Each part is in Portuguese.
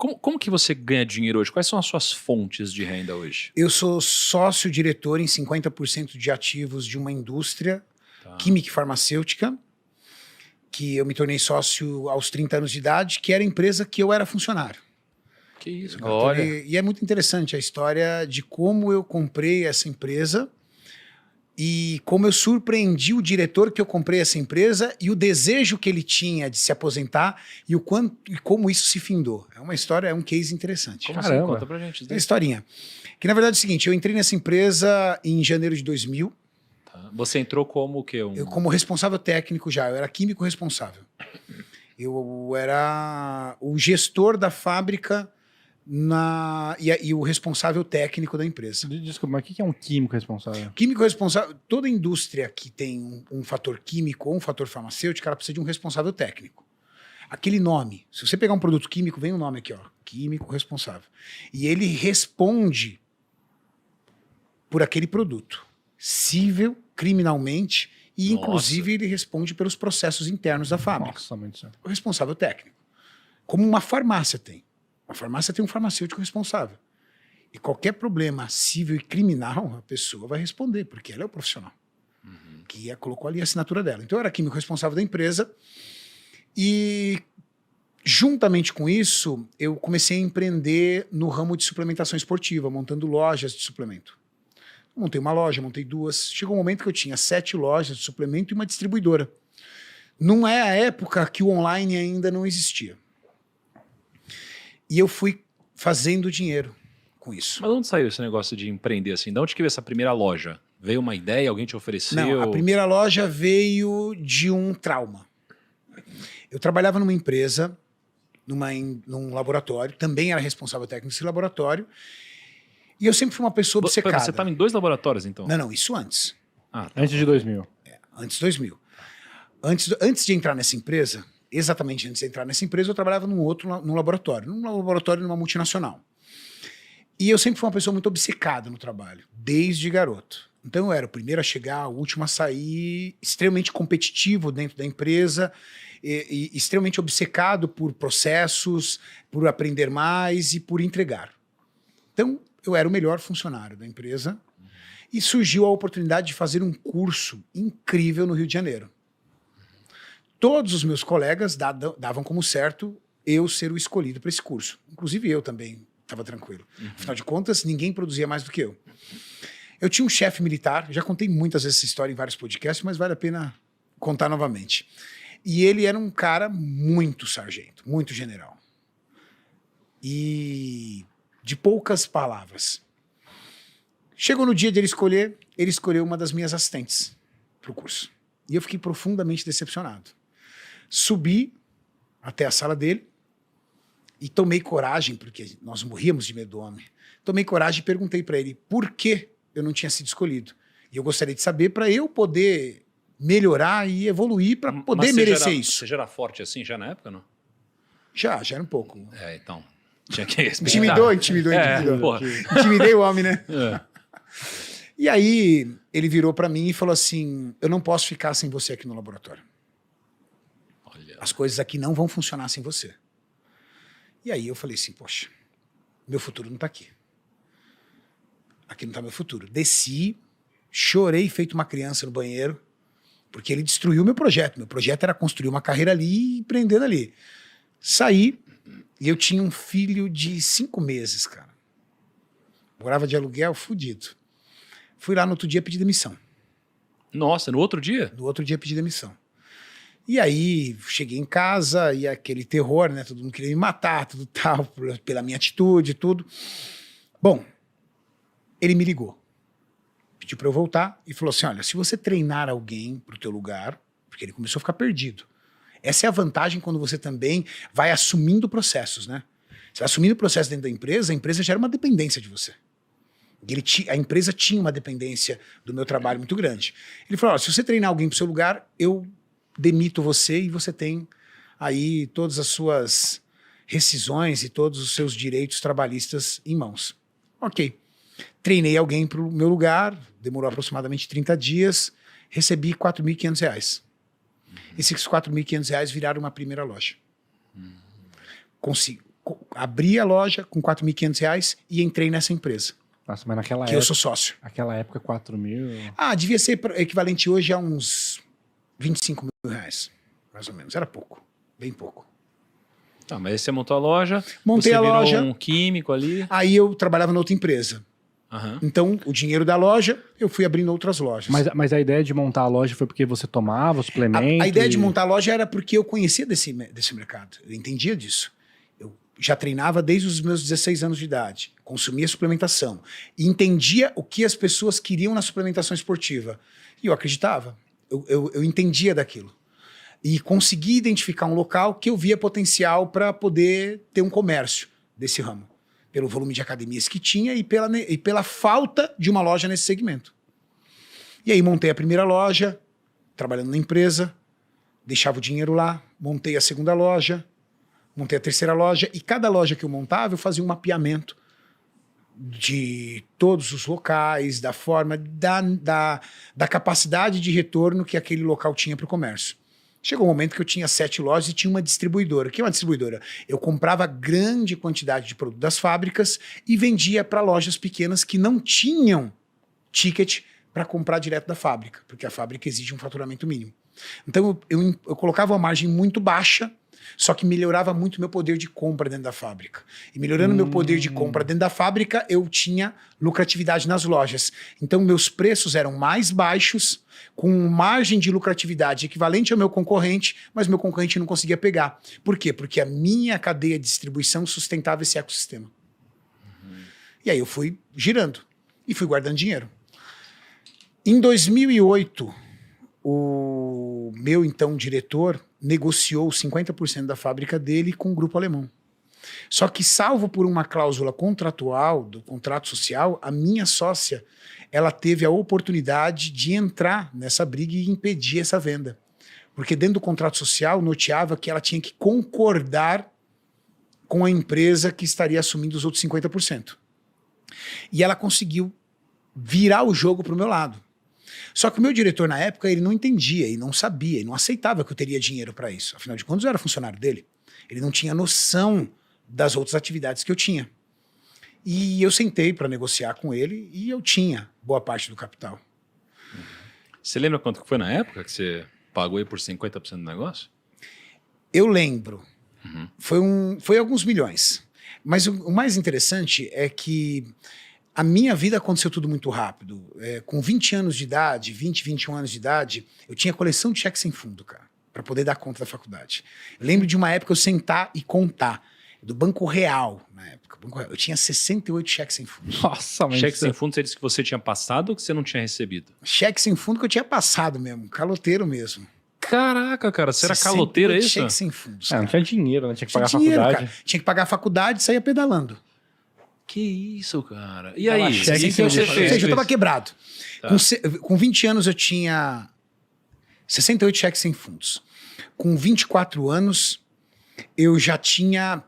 Como que você ganha dinheiro hoje? Quais são as suas fontes de renda hoje? Eu sou sócio-diretor em 50% de ativos de uma indústria química e farmacêutica, que eu me tornei sócio aos 30 anos de idade, que era a empresa que eu era funcionário. Que isso, Eu olha. tornei- E é muito interessante a história de como eu comprei essa empresa e como eu surpreendi o diretor que eu comprei essa empresa e o desejo que ele tinha de se aposentar e o quanto e como isso se findou. É uma história, é um case interessante. Como Caramba. assim? Conta pra gente. É uma historinha. Que na verdade é o seguinte, eu entrei nessa empresa em janeiro de 2000, Tá. Você entrou como o quê? eu como responsável técnico já, eu era químico responsável. Eu era o gestor da fábrica e o responsável técnico da empresa. Desculpa, mas o que é um químico responsável? Químico responsável, toda indústria que tem um fator químico ou um fator farmacêutico, ela precisa de um responsável técnico. Aquele nome, se você pegar um produto químico, vem o nome aqui, ó, químico responsável. E ele responde por aquele produto, cível, criminalmente, e Nossa. inclusive ele responde pelos processos internos da fábrica. Nossa, muito certo. O responsável técnico. Como uma farmácia tem. Uma farmácia tem um farmacêutico responsável. E qualquer problema civil e criminal, a pessoa vai responder, porque ela é o profissional. Que colocou ali a assinatura dela. Então eu era químico responsável da empresa e juntamente com isso eu comecei a empreender no ramo de suplementação esportiva, montando lojas de suplemento. Montei uma loja, montei duas. Chegou um momento que eu tinha 7 lojas de suplemento e uma distribuidora. Não é a época que o online ainda não existia. E eu fui fazendo dinheiro com isso. Mas de onde saiu esse negócio de empreender assim? De onde que veio essa primeira loja? Veio uma ideia, alguém te ofereceu? Não, a primeira loja veio de um trauma. Eu trabalhava numa empresa, num laboratório, também era responsável técnico desse laboratório, e eu sempre fui uma pessoa obcecada. Você estava em 2 laboratórios, então? Não, isso antes. Ah, Antes de 2000. Antes de 2000. Antes de entrar nessa empresa, exatamente antes de entrar nessa empresa, eu trabalhava num laboratório numa multinacional. E eu sempre fui uma pessoa muito obcecada no trabalho, desde garoto. Então eu era o primeiro a chegar, o último a sair, extremamente competitivo dentro da empresa, e extremamente obcecado por processos, por aprender mais e por entregar. Então eu era o melhor funcionário da empresa e surgiu a oportunidade de fazer um curso incrível no Rio de Janeiro. Todos os meus colegas davam como certo eu ser o escolhido para esse curso. Inclusive eu também estava tranquilo. Afinal de contas, ninguém produzia mais do que eu. Eu tinha um chefe militar, já contei muitas vezes essa história em vários podcasts, mas vale a pena contar novamente. E ele era um cara muito sargento, muito general. E de poucas palavras. Chegou no dia de ele escolheu uma das minhas assistentes para o curso. E eu fiquei profundamente decepcionado. Subi até a sala dele e tomei coragem, porque nós morríamos de medo do homem. Tomei coragem e perguntei para ele por que eu não tinha sido escolhido. E eu gostaria de saber para eu poder melhorar e evoluir para poder merecer isso. Você já era forte assim já na época, não? Já era um pouco. É, então. Tinha que respeitar. Intimidou. Porra. Intimidei o homem, né? É. E aí ele virou para mim e falou assim, eu não posso ficar sem você aqui no laboratório. Olha. As coisas aqui não vão funcionar sem você. E aí eu falei assim, poxa, meu futuro não tá aqui. Aqui não tá meu futuro. Desci, chorei feito uma criança no banheiro, porque ele destruiu meu projeto. Meu projeto era construir uma carreira ali e empreender ali. Saí e eu tinha um filho de 5 meses, cara. Morava de aluguel, fudido. Fui lá no outro dia pedir demissão. Nossa, no outro dia? No outro dia pedi demissão. E aí, cheguei em casa e aquele terror, né? Todo mundo queria me matar, tudo tal, pela minha atitude e tudo. Bom, ele me ligou. Pediu para eu voltar e falou assim, olha, se você treinar alguém pro teu lugar, porque ele começou a ficar perdido. Essa é a vantagem quando você também vai assumindo processos, né? Você vai assumindo o processo dentro da empresa, a empresa gera uma dependência de você. A empresa tinha uma dependência do meu trabalho muito grande. Ele falou, se você treinar alguém pro seu lugar, eu demito você e você tem aí todas as suas rescisões e todos os seus direitos trabalhistas em mãos. Ok. Treinei alguém pro meu lugar, demorou aproximadamente 30 dias, recebi R$4.500. Esses R$4.500 viraram uma primeira loja. abri a loja com R$ 4.500 e entrei nessa empresa, Nossa, mas naquela que época, eu sou sócio. naquela época, 4 mil... Devia ser equivalente hoje a uns R$ 25.000, mais ou menos. Era pouco, bem pouco. Tá, mas aí você montou a loja, Montei você a virou loja. um químico ali. Aí eu trabalhava na outra empresa. Aham. Então, o dinheiro da loja, eu fui abrindo outras lojas. Mas a ideia de montar a loja foi porque você tomava suplemento? A ideia de montar a loja era porque eu conhecia desse mercado. Eu entendia disso. Eu já treinava desde os meus 16 anos de idade. Consumia suplementação. E entendia o que as pessoas queriam na suplementação esportiva. E eu acreditava. Eu entendia daquilo. E consegui identificar um local que eu via potencial para poder ter um comércio desse ramo. Pelo volume de academias que tinha e pela falta de uma loja nesse segmento. E aí montei a primeira loja, trabalhando na empresa, deixava o dinheiro lá, montei a segunda loja, montei a terceira loja, e cada loja que eu montava, eu fazia um mapeamento de todos os locais, da forma, da capacidade de retorno que aquele local tinha para o comércio. Chegou um momento que eu tinha 7 lojas e tinha uma distribuidora. O que é uma distribuidora? Eu comprava grande quantidade de produto das fábricas e vendia para lojas pequenas que não tinham ticket para comprar direto da fábrica, porque a fábrica exige um faturamento mínimo. Então eu colocava uma margem muito baixa, só que melhorava muito meu poder de compra dentro da fábrica. E melhorando meu poder de compra dentro da fábrica, eu tinha lucratividade nas lojas. Então meus preços eram mais baixos, com margem de lucratividade equivalente ao meu concorrente, mas meu concorrente não conseguia pegar. Por quê? Porque a minha cadeia de distribuição sustentava esse ecossistema. E aí eu fui girando e fui guardando dinheiro. Em 2008, o meu então diretor negociou 50% da fábrica dele com o grupo alemão. Só que, salvo por uma cláusula contratual, do contrato social, a minha sócia, ela teve a oportunidade de entrar nessa briga e impedir essa venda. Porque dentro do contrato social, noteava que ela tinha que concordar com a empresa que estaria assumindo os outros 50%. E ela conseguiu virar o jogo para o meu lado. Só que o meu diretor, na época, ele não entendia e não sabia, e não aceitava que eu teria dinheiro para isso. Afinal de contas, eu era funcionário dele. Ele não tinha noção das outras atividades que eu tinha. E eu sentei para negociar com ele e eu tinha boa parte do capital. Você lembra quanto que foi na época que você pagou aí por 50% do negócio? Eu lembro. Foi alguns milhões. Mas o mais interessante é que a minha vida aconteceu tudo muito rápido. Com 20 anos de idade, 20, 21 anos de idade, eu tinha coleção de cheques sem fundo, cara, para poder dar conta da faculdade. Eu lembro de uma época eu sentar e contar, do Banco Real, na época. Eu tinha 68 cheques sem fundo. Nossa, mas... Cheque sem fundo, você disse que você tinha passado ou que você não tinha recebido? Cheque sem fundo que eu tinha passado mesmo, caloteiro mesmo. Caraca, cara, você era 68 caloteiro, é isso? cheques sem fundos, não cara. tinha dinheiro, né? Tinha que Tinha pagar a dinheiro, faculdade. cara. Tinha que pagar a faculdade e saía pedalando. Que isso, cara. E Tava aí? cheque O que em que cima você de Ou fez? seja, eu tava quebrado. Tá. Com 20 anos eu tinha 68 cheques sem fundos. Com 24 anos eu já tinha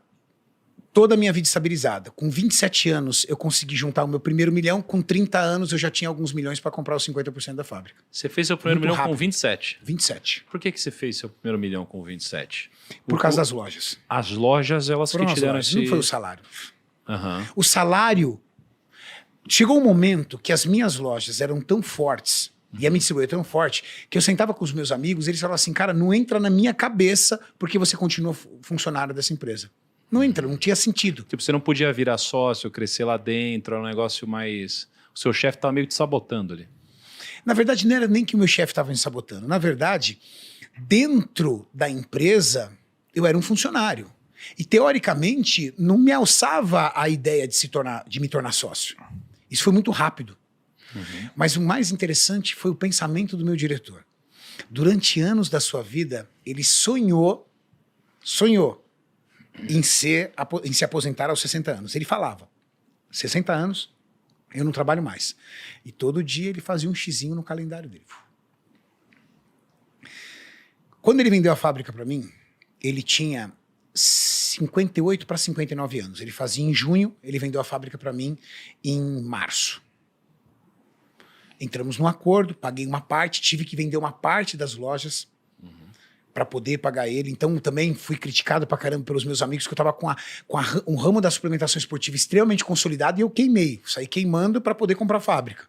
toda a minha vida estabilizada. Com 27 anos eu consegui juntar o meu primeiro milhão. Com 30 anos eu já tinha alguns milhões para comprar os 50% da fábrica. Você fez seu primeiro Muito milhão com rápido. 27. 27. Por que você fez seu primeiro milhão com 27? Por causa das lojas. As lojas, elas Foram que as te deram lojas, esse... não foi o salário. Aham. O salário... Chegou um momento que as minhas lojas eram tão fortes, e a minha distribuidora tão forte, que eu sentava com os meus amigos e eles falavam assim, cara, não entra na minha cabeça porque você continua funcionário dessa empresa. Não entra, não tinha sentido. Tipo, você não podia virar sócio, crescer lá dentro, era um negócio mais... O seu chefe tava meio te sabotando ali. Na verdade, não era nem que o meu chefe estava me sabotando. Na verdade, dentro da empresa, eu era um funcionário. E, teoricamente, não me alçava a ideia de me tornar sócio. Isso foi muito rápido. Mas o mais interessante foi o pensamento do meu diretor. Durante anos da sua vida, ele sonhou em se aposentar aos 60 anos. Ele falava, 60 anos, eu não trabalho mais. E todo dia ele fazia um xizinho no calendário dele. Quando ele vendeu a fábrica para mim, ele tinha 58 para 59 anos. Ele fazia em junho, ele vendeu a fábrica para mim em março. Entramos num acordo, paguei uma parte, tive que vender uma parte das lojas para poder pagar ele. Então também fui criticado pra caramba pelos meus amigos que eu tava um ramo da suplementação esportiva extremamente consolidado e eu queimei. Saí queimando para poder comprar a fábrica.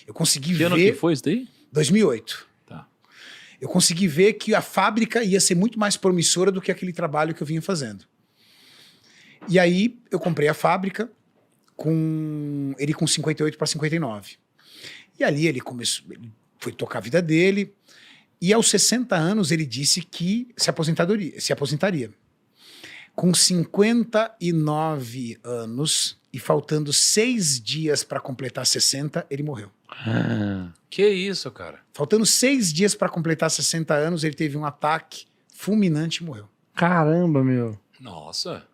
Eu consegui Que ano que foi isso daí? 2008. Tá. Eu consegui ver que a fábrica ia ser muito mais promissora do que aquele trabalho que eu vinha fazendo. E aí eu comprei a fábrica com 58 para 59. E ali ele foi tocar a vida dele. E aos 60 anos ele disse que se aposentaria. Com 59 anos e faltando 6 dias para completar 60, ele morreu. Que isso, cara? Faltando 6 dias para completar 60 anos, ele teve um ataque fulminante e morreu. Caramba, meu. Nossa.